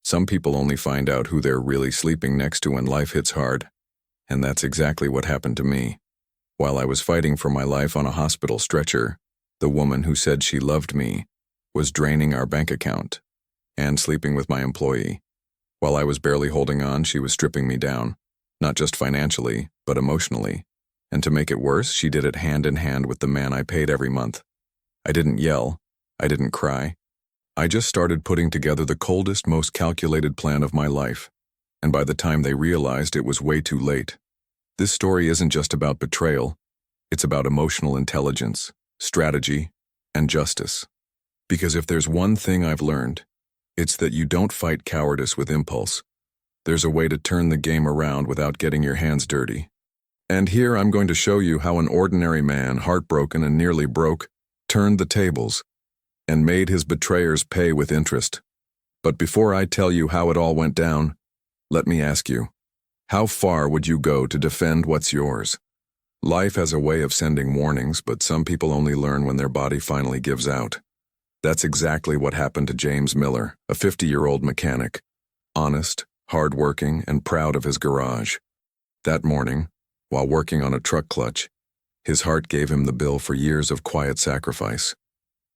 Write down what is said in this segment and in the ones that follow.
Some people only find out who they're really sleeping next to when life hits hard. And that's exactly what happened to me. While I was fighting for my life on a hospital stretcher, the woman who said she loved me was draining our bank account and sleeping with my employee. While I was barely holding on, she was stripping me down, not just financially, but emotionally. And to make it worse, she did it hand in hand with the man I paid every month. I didn't yell. I didn't cry. I just started putting together the coldest, most calculated plan of my life. And by the time they realized, it was way too late. This story isn't just about betrayal. It's about emotional intelligence, strategy, and justice. Because if there's one thing I've learned, it's that you don't fight cowardice with impulse. There's a way to turn the game around without getting your hands dirty. And here I'm going to show you how an ordinary man, heartbroken and nearly broke, turned the tables and made his betrayers pay with interest. But before I tell you how it all went down, let me ask you, how far would you go to defend what's yours? Life has a way of sending warnings, but some people only learn when their body finally gives out. That's exactly what happened to James Miller, a 50-year-old mechanic, honest, hard-working, and proud of his garage. That morning, while working on a truck clutch, his heart gave him the bill for years of quiet sacrifice.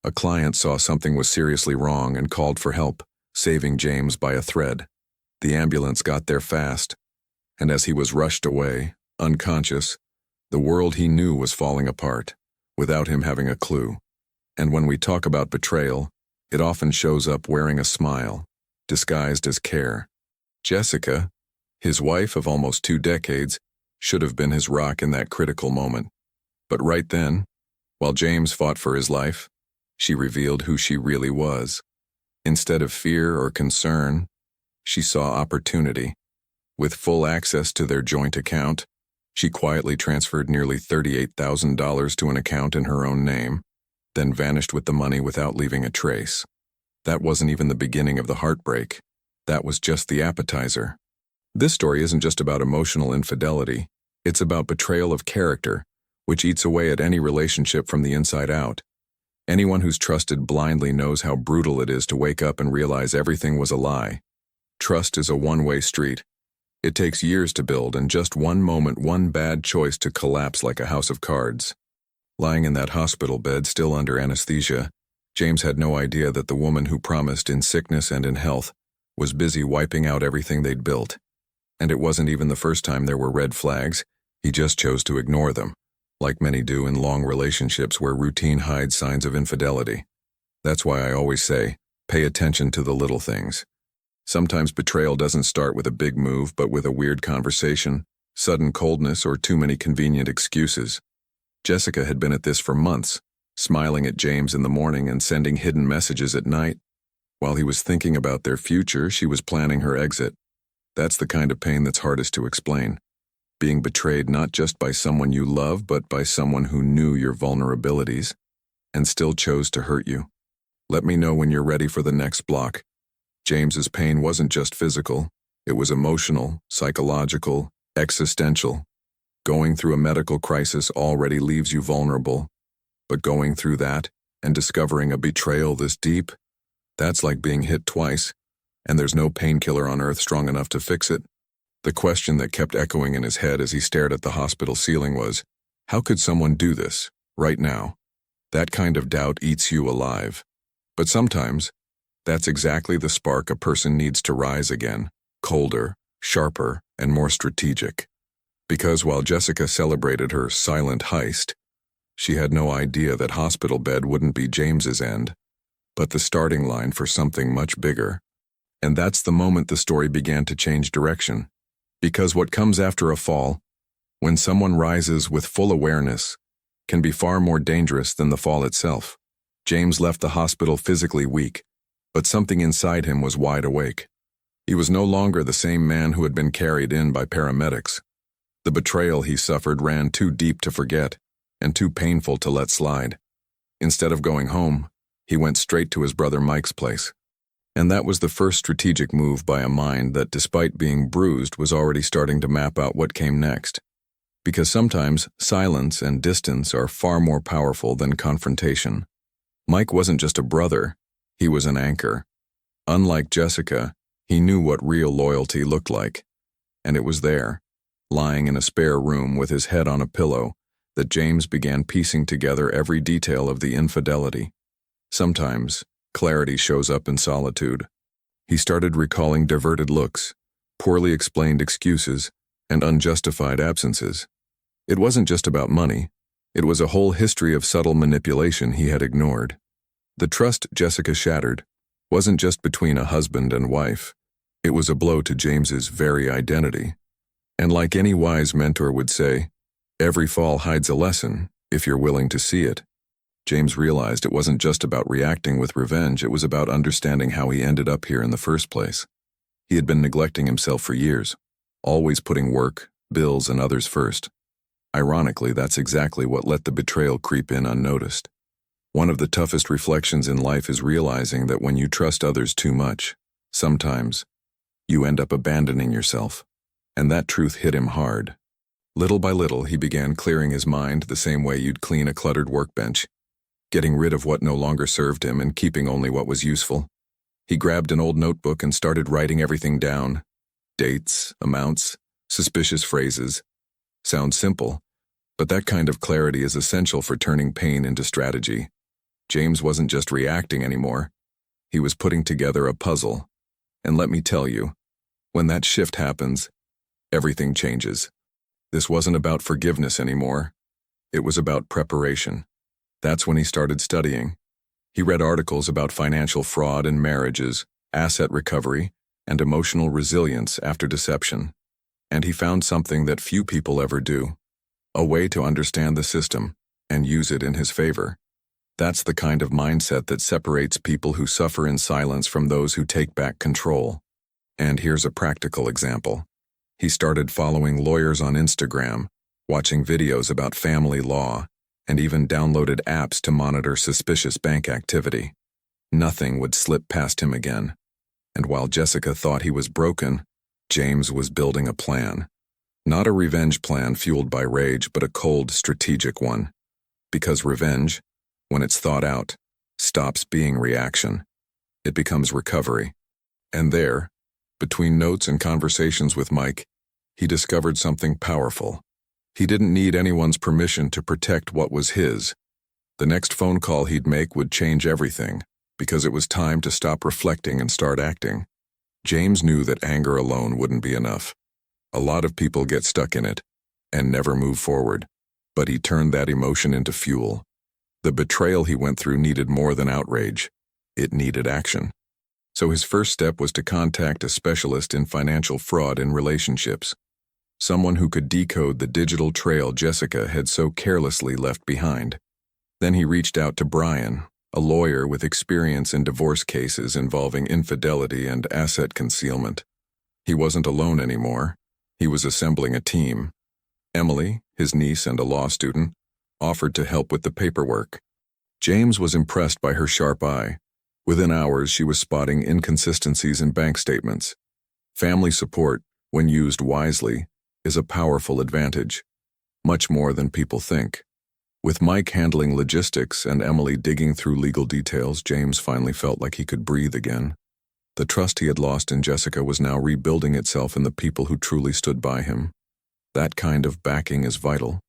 A client saw something was seriously wrong and called for help, saving James by a thread. The ambulance got there fast, and as he was rushed away, unconscious, the world he knew was falling apart, without him having a clue. And when we talk about betrayal, it often shows up wearing a smile, disguised as care. Jessica, his wife of almost 2 decades, should have been his rock in that critical moment. But right then, while James fought for his life, she revealed who she really was. Instead of fear or concern, she saw opportunity. With full access to their joint account, she quietly transferred nearly $38,000 to an account in her own name, then vanished with the money without leaving a trace. That wasn't even the beginning of the heartbreak. That was just the appetizer. This story isn't just about emotional infidelity. It's about betrayal of character, which eats away at any relationship from the inside out. Anyone who's trusted blindly knows how brutal it is to wake up and realize everything was a lie. Trust is a one-way street. It takes years to build, and just one moment, one bad choice to collapse like a house of cards. Lying in that hospital bed, still under anesthesia, James had no idea that the woman who promised in sickness and in health was busy wiping out everything they'd built. And it wasn't even the first time there were red flags. He just chose to ignore them, like many do in long relationships where routine hides signs of infidelity. That's why I always say, pay attention to the little things. Sometimes betrayal doesn't start with a big move, but with a weird conversation, sudden coldness, or too many convenient excuses. Jessica had been at this for months, smiling at James in the morning and sending hidden messages at night. While he was thinking about their future, she was planning her exit. That's the kind of pain that's hardest to explain. Being betrayed not just by someone you love, but by someone who knew your vulnerabilities and still chose to hurt you. Let me know when you're ready for the next block. James's pain wasn't just physical. It was emotional, psychological, existential. Going through a medical crisis already leaves you vulnerable. But going through that and discovering a betrayal this deep, that's like being hit twice, and there's no painkiller on earth strong enough to fix it. The question that kept echoing in his head as he stared at the hospital ceiling was, how could someone do this, right now? That kind of doubt eats you alive. But sometimes, that's exactly the spark a person needs to rise again, colder, sharper, and more strategic. Because while Jessica celebrated her silent heist, she had no idea that hospital bed wouldn't be James's end, but the starting line for something much bigger. And that's the moment the story began to change direction. Because what comes after a fall, when someone rises with full awareness, can be far more dangerous than the fall itself. James left the hospital physically weak, but something inside him was wide awake. He was no longer the same man who had been carried in by paramedics. The betrayal he suffered ran too deep to forget, and too painful to let slide. Instead of going home, he went straight to his brother Mike's place. And that was the first strategic move by a mind that, despite being bruised, was already starting to map out what came next. Because sometimes silence and distance are far more powerful than confrontation. Mike wasn't just a brother, he was an anchor. Unlike Jessica, He knew what real loyalty looked like, and it was there, lying in a spare room with his head on a pillow, that James began piecing together every detail of the infidelity. Sometimes, clarity shows up in solitude. He started recalling diverted looks, poorly explained excuses, and unjustified absences. It wasn't just about money. It was a whole history of subtle manipulation he had ignored. The trust Jessica shattered wasn't just between a husband and wife. It was a blow to James's very identity. And like any wise mentor would say, every fall hides a lesson if you're willing to see it. James realized it wasn't just about reacting with revenge, it was about understanding how he ended up here in the first place. He had been neglecting himself for years, always putting work, bills, and others first. Ironically, that's exactly what let the betrayal creep in unnoticed. One of the toughest reflections in life is realizing that when you trust others too much, sometimes, you end up abandoning yourself. And that truth hit him hard. Little by little, he began clearing his mind the same way you'd clean a cluttered workbench, getting rid of what no longer served him and keeping only what was useful. He grabbed an old notebook and started writing everything down. Dates, amounts, suspicious phrases. Sounds simple, but that kind of clarity is essential for turning pain into strategy. James wasn't just reacting anymore. He was putting together a puzzle. And let me tell you, when that shift happens, everything changes. This wasn't about forgiveness anymore. It was about preparation. That's when he started studying. He read articles about financial fraud in marriages, asset recovery, and emotional resilience after deception. And he found something that few people ever do: a way to understand the system and use it in his favor. That's the kind of mindset that separates people who suffer in silence from those who take back control. And here's a practical example. He started following lawyers on Instagram, watching videos about family law, and even downloaded apps to monitor suspicious bank activity. Nothing would slip past him again. And while Jessica thought he was broken, James was building a plan. Not a revenge plan fueled by rage, but a cold, strategic one. Because revenge, when it's thought out, stops being reaction. It becomes recovery. And there, between notes and conversations with Mike, he discovered something powerful. He didn't need anyone's permission to protect what was his. The next phone call he'd make would change everything, because it was time to stop reflecting and start acting. James knew that anger alone wouldn't be enough. A lot of people get stuck in it and never move forward, but he turned that emotion into fuel. The betrayal he went through needed more than outrage. It needed action. So his first step was to contact a specialist in financial fraud in relationships. Someone who could decode the digital trail Jessica had so carelessly left behind. Then he reached out to Brian, a lawyer with experience in divorce cases involving infidelity and asset concealment. He wasn't alone anymore. He was assembling a team. Emily, his niece and a law student, offered to help with the paperwork. James was impressed by her sharp eye. Within hours, she was spotting inconsistencies in bank statements. Family support, when used wisely, is a powerful advantage, much more than people think. With Mike handling logistics and Emily digging through legal details, James finally felt like he could breathe again. The trust he had lost in Jessica was now rebuilding itself in the people who truly stood by him. That kind of backing is vital.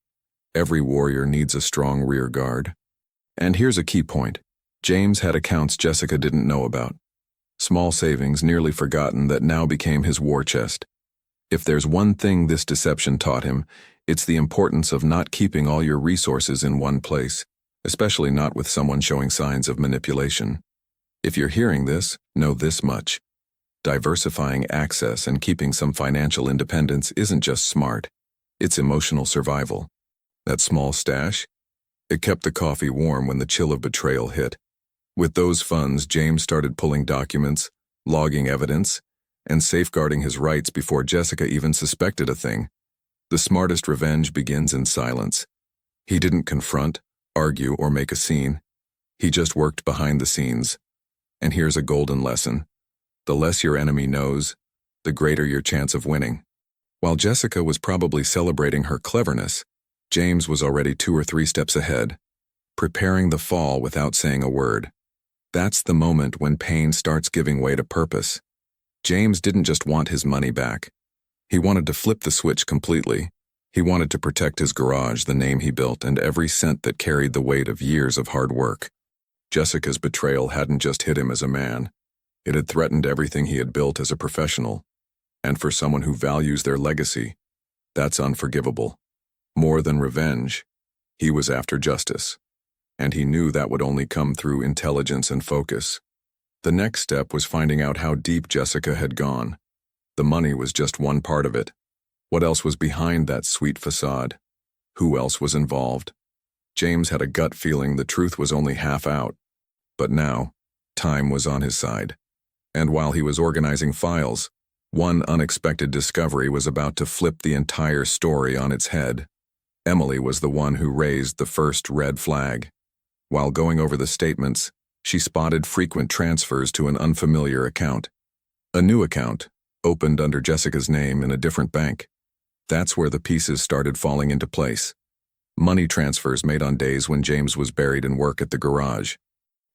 Every warrior needs a strong rear guard. And here's a key point. James had accounts Jessica didn't know about. Small savings nearly forgotten that now became his war chest. If there's one thing this deception taught him, it's the importance of not keeping all your resources in one place, especially not with someone showing signs of manipulation. If you're hearing this, know this much. Diversifying access and keeping some financial independence isn't just smart, it's emotional survival. That small stash? It kept the coffee warm when the chill of betrayal hit. With those funds, James started pulling documents, logging evidence, and safeguarding his rights before Jessica even suspected a thing. The smartest revenge begins in silence. He didn't confront, argue, or make a scene. He just worked behind the scenes. And here's a golden lesson. The less your enemy knows, the greater your chance of winning. While Jessica was probably celebrating her cleverness, James was already 2 or 3 steps ahead, preparing the fall without saying a word. That's the moment when pain starts giving way to purpose. James didn't just want his money back. He wanted to flip the switch completely. He wanted to protect his garage, the name he built, and every cent that carried the weight of years of hard work. Jessica's betrayal hadn't just hit him as a man. It had threatened everything he had built as a professional. And for someone who values their legacy, that's unforgivable. More than revenge, he was after justice. And he knew that would only come through intelligence and focus. The next step was finding out how deep Jessica had gone. The money was just one part of it. What else was behind that sweet facade? Who else was involved? James had a gut feeling the truth was only half out. But now, time was on his side. And while he was organizing files, one unexpected discovery was about to flip the entire story on its head. Emily was the one who raised the first red flag. While going over the statements, she spotted frequent transfers to an unfamiliar account. A new account, opened under Jessica's name in a different bank. That's where the pieces started falling into place. Money transfers made on days when James was buried in work at the garage.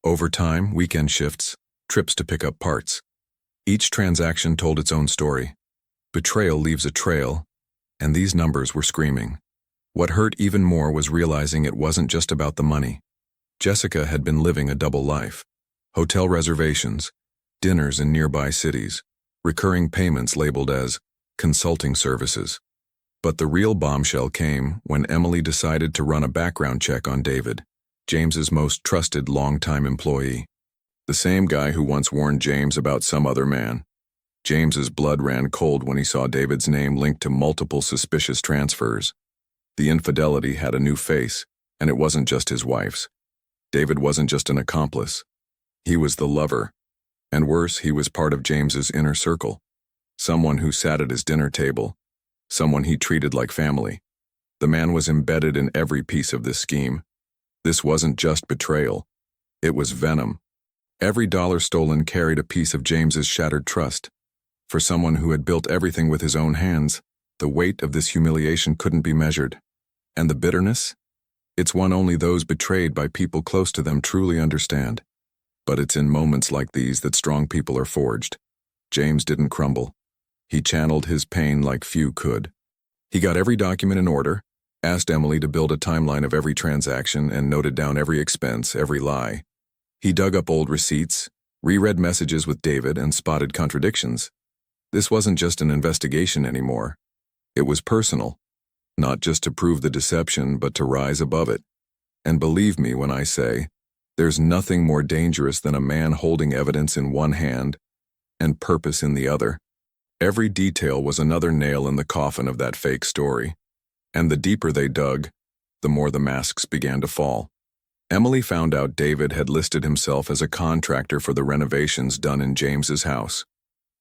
Overtime, weekend shifts, trips to pick up parts. Each transaction told its own story. Betrayal leaves a trail, and these numbers were screaming. What hurt even more was realizing it wasn't just about the money. Jessica had been living a double life. Hotel reservations, dinners in nearby cities, recurring payments labeled as consulting services. But the real bombshell came when Emily decided to run a background check on David, James's most trusted longtime employee. The same guy who once warned James about some other man. James's blood ran cold when he saw David's name linked to multiple suspicious transfers. The infidelity had a new face, and it wasn't just his wife's. David wasn't just an accomplice. He was the lover. And worse, he was part of James's inner circle. Someone who sat at his dinner table. Someone he treated like family. The man was embedded in every piece of this scheme. This wasn't just betrayal. It was venom. Every dollar stolen carried a piece of James's shattered trust. For someone who had built everything with his own hands, the weight of this humiliation couldn't be measured. And the bitterness? It's one only those betrayed by people close to them truly understand. But it's in moments like these that strong people are forged. James didn't crumble. He channeled his pain like few could. He got every document in order, asked Emily to build a timeline of every transaction, and noted down every expense, every lie. He dug up old receipts, reread messages with David, and spotted contradictions. This wasn't just an investigation anymore. It was personal. Not just to prove the deception, but to rise above it. And believe me when I say, there's nothing more dangerous than a man holding evidence in one hand and purpose in the other. Every detail was another nail in the coffin of that fake story. And the deeper they dug, the more the masks began to fall. Emily found out David had listed himself as a contractor for the renovations done in James's house.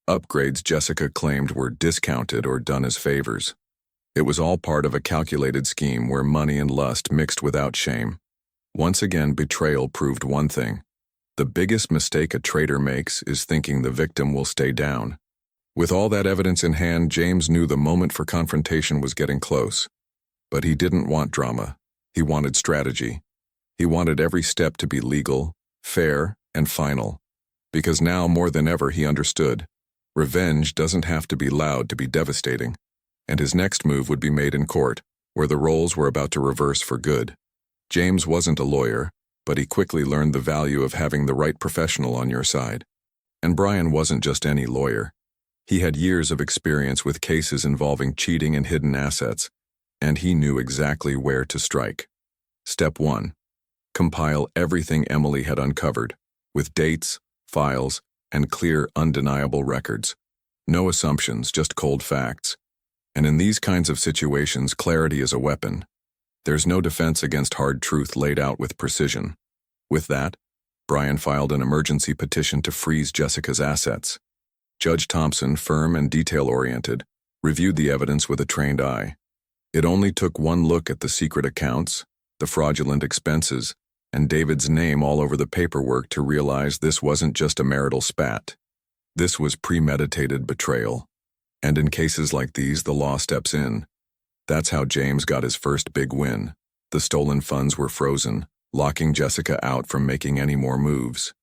Upgrades Jessica claimed were discounted or done as favors. It was all part of a calculated scheme where money and lust mixed without shame. Once again, betrayal proved one thing. The biggest mistake a traitor makes is thinking the victim will stay down. With all that evidence in hand, James knew the moment for confrontation was getting close. But he didn't want drama. He wanted strategy. He wanted every step to be legal, fair, and final. Because now, more than ever, he understood. Revenge doesn't have to be loud to be devastating. And his next move would be made in court, where the roles were about to reverse for good. James wasn't a lawyer, but he quickly learned the value of having the right professional on your side. And Brian wasn't just any lawyer. He had years of experience with cases involving cheating and hidden assets, and he knew exactly where to strike. Step 1. Compile everything Emily had uncovered, with dates, files, and clear, undeniable records. No assumptions, just cold facts. And in these kinds of situations, clarity is a weapon. There's no defense against hard truth laid out with precision. With that, Brian filed an emergency petition to freeze Jessica's assets. Judge Thompson, firm and detail-oriented, reviewed the evidence with a trained eye. It only took one look at the secret accounts, the fraudulent expenses, and David's name all over the paperwork to realize this wasn't just a marital spat. This was premeditated betrayal. And in cases like these, the law steps in. That's how James got his first big win. The stolen funds were frozen, locking Jessica out from making any more moves.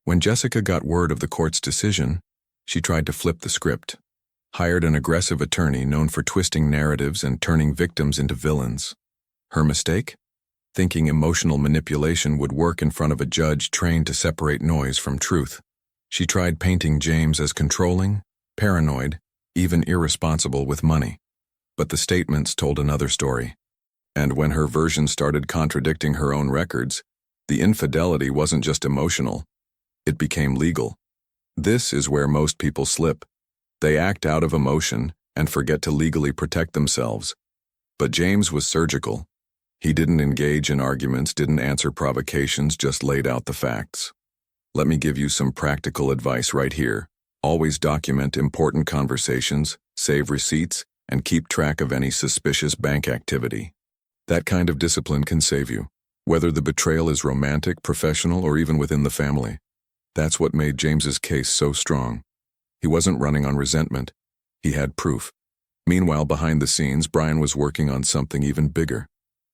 When Jessica got word of the court's decision, She tried to flip the script, hired an aggressive attorney known for twisting narratives and turning victims into villains. Her mistake? Thinking emotional manipulation would work in front of a judge trained to separate noise from truth. She tried painting James as controlling, paranoid, even irresponsible with money. But the statements told another story. And when her version started contradicting her own records, the infidelity wasn't just emotional, it became legal. This is where most people slip. They act out of emotion and forget to legally protect themselves. But James was surgical. He didn't engage in arguments, didn't answer provocations, just laid out the facts. Let me give you some practical advice right here. Always document important conversations, save receipts, and keep track of any suspicious bank activity. That kind of discipline can save you, whether the betrayal is romantic, professional, or even within the family. That's what made James's case so strong. He wasn't running on resentment. He had proof. Meanwhile, behind the scenes, Brian was working on something even bigger.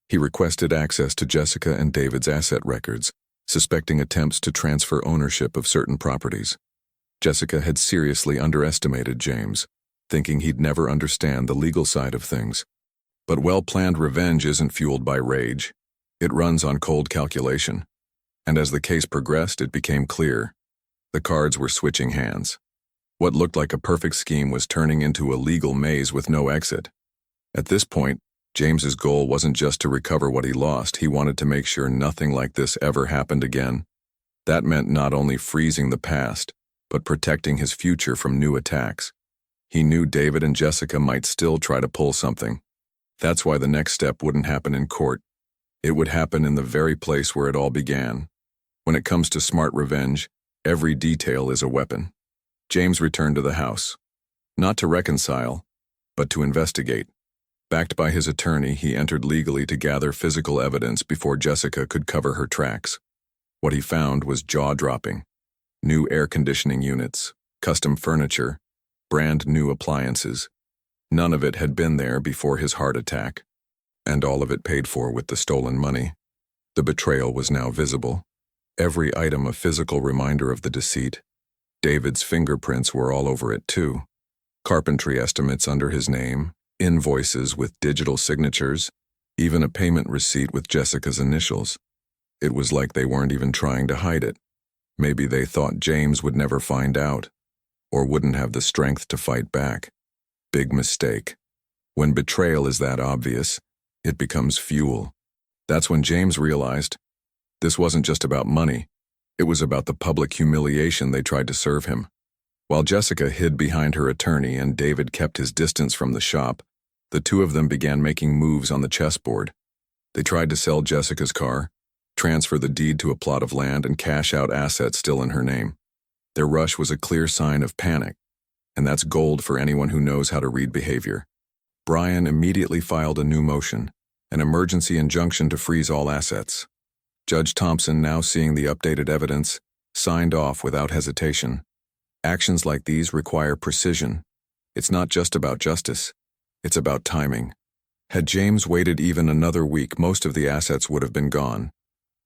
He requested access to Jessica and David's asset records, suspecting attempts to transfer ownership of certain properties. Jessica had seriously underestimated James, thinking he'd never understand the legal side of things. But well-planned revenge isn't fueled by rage. It runs on cold calculation. And as the case progressed, it became clear. The cards were switching hands. What looked like a perfect scheme was turning into a legal maze with no exit. At this point, James's goal wasn't just to recover what he lost, he wanted to make sure nothing like this ever happened again. That meant not only freezing the past, but protecting his future from new attacks. He knew David and Jessica might still try to pull something. That's why the next step wouldn't happen in court. It would happen in the very place where it all began. When it comes to smart revenge, every detail is a weapon. James returned to the house. Not to reconcile, but to investigate. Backed by his attorney, he entered legally to gather physical evidence before Jessica could cover her tracks. What he found was jaw-dropping. New air conditioning units, custom furniture, brand new appliances. None of it had been there before his heart attack. And all of it paid for with the stolen money. The betrayal was now visible. Every item a physical reminder of the deceit. David's fingerprints were all over it too. Carpentry estimates under his name, invoices with digital signatures, even a payment receipt with Jessica's initials. It was like they weren't even trying to hide it. Maybe they thought James would never find out, or wouldn't have the strength to fight back. Big mistake. When betrayal is that obvious, it becomes fuel. That's when James realized this wasn't just about money. It was about the public humiliation they tried to serve him. While Jessica hid behind her attorney and David kept his distance from the shop, the two of them began making moves on the chessboard. They tried to sell Jessica's car, transfer the deed to a plot of land, and cash out assets still in her name. Their rush was a clear sign of panic, and that's gold for anyone who knows how to read behavior. Brian immediately filed a new motion, an emergency injunction to freeze all assets. Judge Thompson, now seeing the updated evidence, signed off without hesitation. Actions like these require precision. It's not just about justice, it's about timing. Had James waited even another week, most of the assets would have been gone.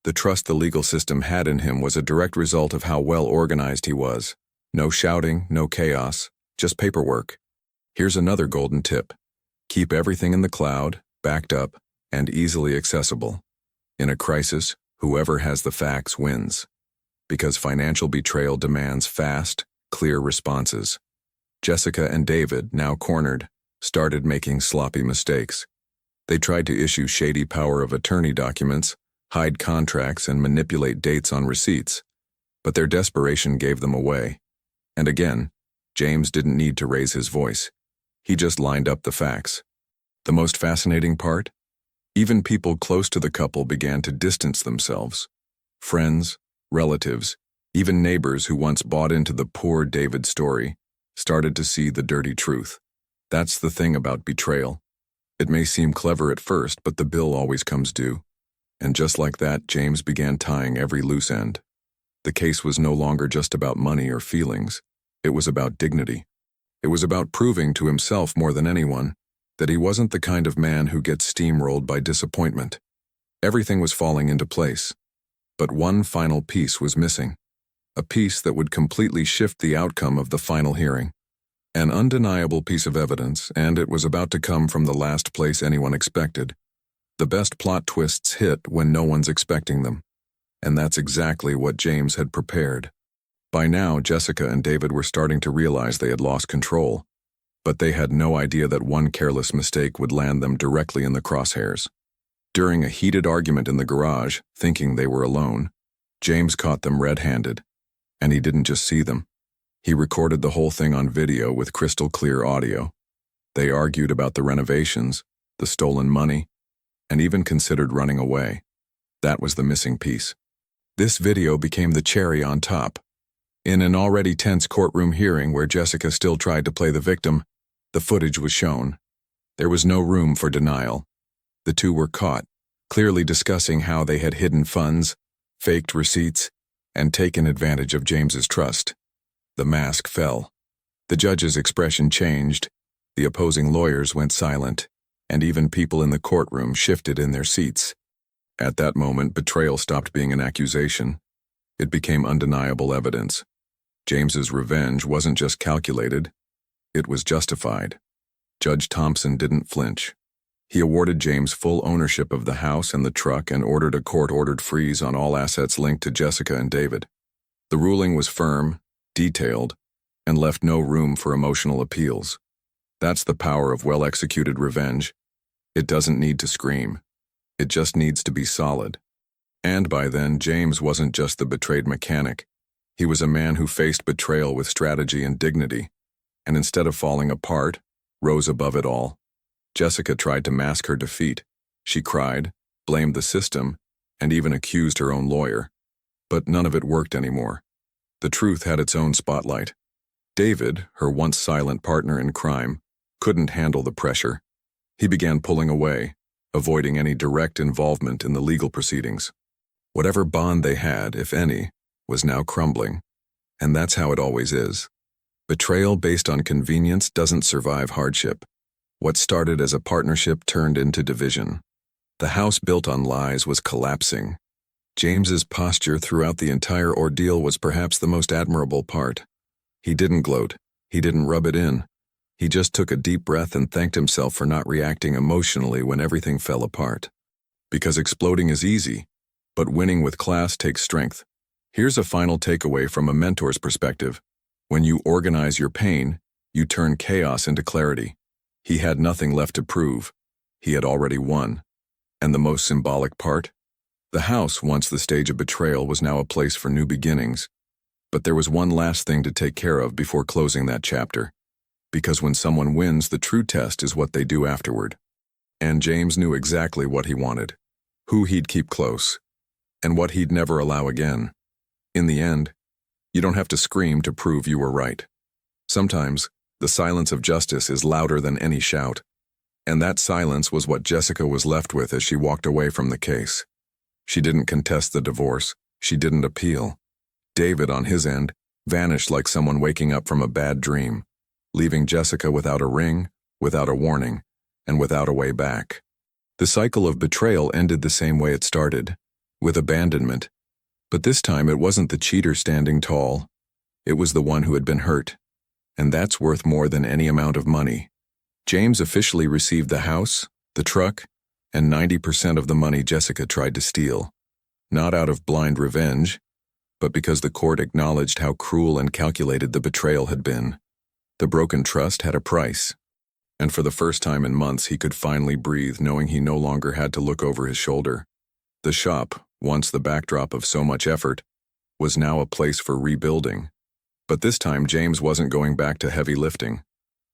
The trust the legal system had in him was a direct result of how well organized he was. No shouting, no chaos, just paperwork. Here's another golden tip. Keep everything in the cloud, backed up, and easily accessible. In a crisis, whoever has the facts wins. Because financial betrayal demands fast, clear responses. Jessica and David, now cornered, started making sloppy mistakes. They tried to issue shady power of attorney documents, hide contracts, and manipulate dates on receipts. But their desperation gave them away. And again, James didn't need to raise his voice. He just lined up the facts. The most fascinating part? Even people close to the couple began to distance themselves. Friends, relatives, even neighbors who once bought into the poor David story started to see the dirty truth. That's the thing about betrayal. It may seem clever at first, but the bill always comes due. And just like that, James began tying every loose end. The case was no longer just about money or feelings. It was about dignity. It was about proving to himself more than anyone that he wasn't the kind of man who gets steamrolled by disappointment. Everything was falling into place. But one final piece was missing. a piece that would completely shift the outcome of the final hearing. An undeniable piece of evidence, and it was about to come from the last place anyone expected. The best plot twists hit when no one's expecting them. And that's exactly what James had prepared. By now, Jessica and David were starting to realize they had lost control, but they had no idea that one careless mistake would land them directly in the crosshairs. During a heated argument in the garage, thinking they were alone, James caught them red-handed, and he didn't just see them. He recorded the whole thing on video with crystal clear audio. They argued about the renovations, the stolen money, and even considered running away. That was the missing piece. This video became the cherry on top. In an already tense courtroom hearing where Jessica still tried to play the victim, the footage was shown. There was no room for denial. The two were caught, clearly discussing how they had hidden funds, faked receipts, and taken advantage of James's trust. The mask fell. The judge's expression changed, the opposing lawyers went silent, and even people in the courtroom shifted in their seats. At that moment, betrayal stopped being an accusation. It became undeniable evidence. James's revenge wasn't just calculated, it was justified. Judge Thompson didn't flinch. He awarded James full ownership of the house and the truck and ordered a court-ordered freeze on all assets linked to Jessica and David. The ruling was firm, detailed, and left no room for emotional appeals. That's the power of well-executed revenge. It doesn't need to scream. It just needs to be solid. And by then, James wasn't just the betrayed mechanic. He was a man who faced betrayal with strategy and dignity, and instead of falling apart, rose above it all. Jessica tried to mask her defeat. She cried, blamed the system, and even accused her own lawyer. But none of it worked anymore. The truth had its own spotlight. David, her once silent partner in crime, couldn't handle the pressure. He began pulling away, avoiding any direct involvement in the legal proceedings. Whatever bond they had, if any, was now crumbling. And that's how it always is. Betrayal based on convenience doesn't survive hardship. What started as a partnership turned into division. The house built on lies was collapsing. James's posture throughout the entire ordeal was perhaps the most admirable part. He didn't gloat. He didn't rub it in. He just took a deep breath and thanked himself for not reacting emotionally when everything fell apart. Because exploding is easy, but winning with class takes strength. Here's a final takeaway from a mentor's perspective. When you organize your pain, you turn chaos into clarity. He had nothing left to prove. He had already won. And the most symbolic part? The house, once the stage of betrayal, was now a place for new beginnings. But there was one last thing to take care of before closing that chapter. Because when someone wins, the true test is what they do afterward. And James knew exactly what he wanted, who he'd keep close, and what he'd never allow again. In the end, you don't have to scream to prove you were right. Sometimes, the silence of justice is louder than any shout. And that silence was what Jessica was left with as she walked away from the case. She didn't contest the divorce. She didn't appeal. David, on his end, vanished like someone waking up from a bad dream, leaving Jessica without a ring, without a warning, and without a way back. The cycle of betrayal ended the same way it started, with abandonment. But this time it wasn't the cheater standing tall. It was the one who had been hurt. And that's worth more than any amount of money. James officially received the house, the truck, and 90% of the money Jessica tried to steal. Not out of blind revenge, but because the court acknowledged how cruel and calculated the betrayal had been. The broken trust had a price. And for the first time in months, he could finally breathe, knowing he no longer had to look over his shoulder. The shop, once the backdrop of so much effort, was now a place for rebuilding. But this time, James wasn't going back to heavy lifting.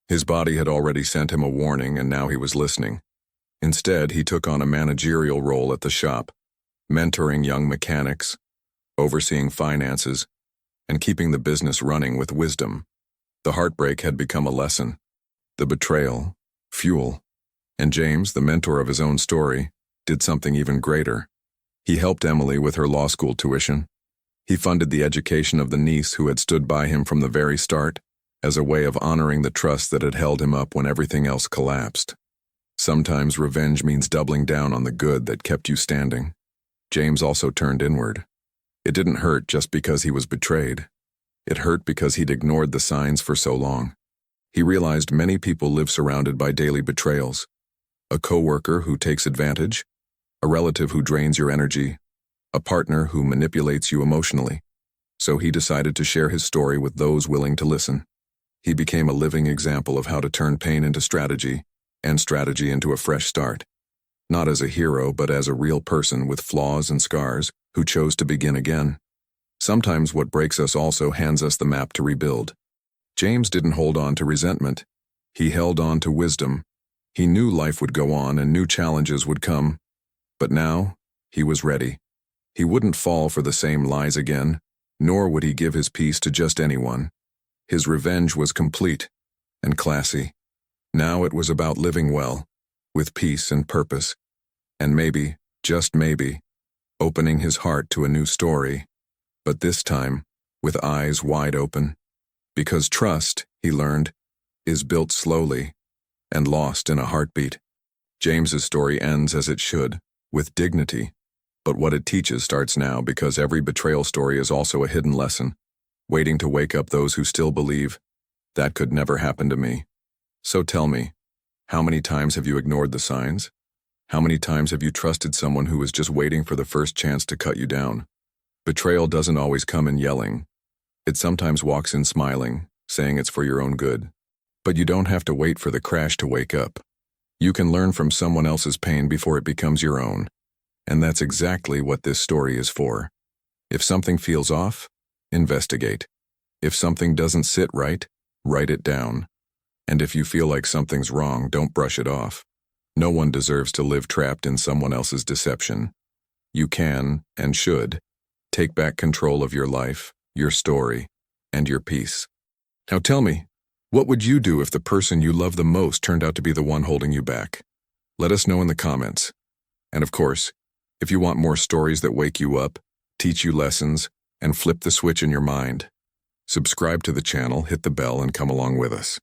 His body had already sent him a warning, and now he was listening. Instead, he took on a managerial role at the shop, mentoring young mechanics, overseeing finances, and keeping the business running with wisdom. The heartbreak had become a lesson. The betrayal, fuel. And James, the mentor of his own story, did something even greater. He helped Emily with her law school tuition. He funded the education of the niece who had stood by him from the very start, as a way of honoring the trust that had held him up when everything else collapsed. Sometimes revenge means doubling down on the good that kept you standing. James also turned inward. It didn't hurt just because he was betrayed. It hurt because he'd ignored the signs for so long. He realized many people live surrounded by daily betrayals. A coworker who takes advantage, a relative who drains your energy, a partner who manipulates you emotionally. So he decided to share his story with those willing to listen. He became a living example of how to turn pain into strategy, and strategy into a fresh start. Not as a hero, but as a real person with flaws and scars who chose to begin again. Sometimes what breaks us also hands us the map to rebuild. James didn't hold on to resentment. He held on to wisdom. He knew life would go on and new challenges would come. But now, he was ready. He wouldn't fall for the same lies again, nor would he give his peace to just anyone. His revenge was complete and classy. Now it was about living well, with peace and purpose, and maybe, just maybe, opening his heart to a new story. But this time, with eyes wide open. Because trust, he learned, is built slowly and lost in a heartbeat. James's story ends as it should, with dignity. But what it teaches starts now, because every betrayal story is also a hidden lesson, waiting to wake up those who still believe, that could never happen to me. So tell me, how many times have you ignored the signs? How many times have you trusted someone who was just waiting for the first chance to cut you down? Betrayal doesn't always come in yelling. It sometimes walks in smiling, saying it's for your own good. But you don't have to wait for the crash to wake up. You can learn from someone else's pain before it becomes your own. And that's exactly what this story is for. If something feels off, investigate. If something doesn't sit right, write it down. And if you feel like something's wrong, don't brush it off. No one deserves to live trapped in someone else's deception. You can, and should, take back control of your life, your story, and your peace. Now tell me, what would you do if the person you love the most turned out to be the one holding you back? Let us know in the comments. And of course, if you want more stories that wake you up, teach you lessons, and flip the switch in your mind, subscribe to the channel, hit the bell, and come along with us.